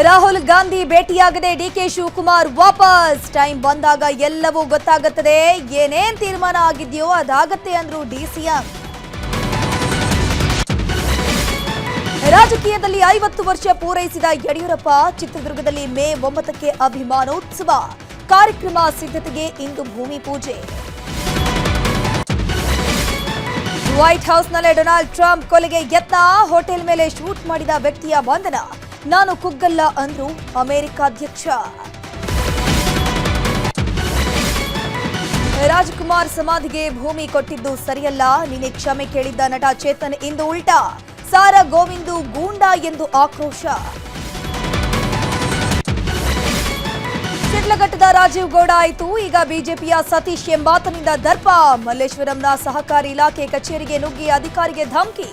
Rahul Gandhi ಭೇಟಿಯಾಗದೆ DK Shivakumar ವಾಪಸ್. Time ಬಂದಾಗ ಎಲ್ಲವೂ ಗೊತ್ತಾಗುತ್ತದೆ. ಏನೇನ್ ತೀರ್ಮಾನ ಆಗಿದೆಯೋ ಅದಾಗತ್ತೆ ಅಂದ್ರು ಡಿಸಿಎಂ. ರಾಜಕೀಯದಲ್ಲಿ 50 ವರ್ಷ ಪೂರೈಸಿದ ಯಡಿಯೂರಪ್ಪ ಚಿತ್ರದುರ್ಗದಲ್ಲಿ ಮೇ 9ಕ್ಕೆ ಅಭಿಮಾನೋತ್ಸವ ಕಾರ್ಯಕ್ರಮ ಸಿದ್ಧತೆಗೆ ಇಂದು ಭೂಮಿ ಪೂಜೆ. ವೈಟ್ ಹೌಸ್ನಲ್ಲೇ ಡೊನಾಲ್ಡ್ ಟ್ರಂಪ್ ಕೊಲೆಗೆ ಯತ್ನ, ಹೋಟೆಲ್ ಮೇಲೆ ಶೂಟ್ ಮಾಡಿದ ವ್ಯಕ್ತಿಯ ಬಂಧನ. ನಾನು ಕುಗ್ಗಲ್ಲ ಅಂದ್ರು ಅಮೆರಿಕ ಅಧ್ಯಕ್ಷ. ರಾಜ್ಕುಮಾರ್ ಸಮಾಧಿಗೆ ಭೂಮಿ ಕೊಟ್ಟಿದ್ದು ಸರಿಯಲ್ಲ, ನಿನ್ನೆ ಕ್ಷಮೆ ಕೇಳಿದ್ದ ನಟ ಚೇತನ್ ಇಂದು ಉಲ್ಟಾ. ಸಾರಾ ಗೋವಿಂದು ಗೂಂಡಾ ಎಂದು ಆಕ್ರೋಶ. ಶಿಡ್ಲಘಟ್ಟದ ರಾಜೀವ್ ಗೌಡ ಆಯಿತು, ಈಗ ಬಿಜೆಪಿಯ ಸತೀಶ್ ಎಂಬಾತನಿಂದ ದರ್ಪ. ಮಲ್ಲೇಶ್ವರಂನ ಸಹಕಾರಿ ಇಲಾಖೆ ಕಚೇರಿಗೆ ನುಗ್ಗಿ ಅಧಿಕಾರಿಗೆ ಧಮಕಿ.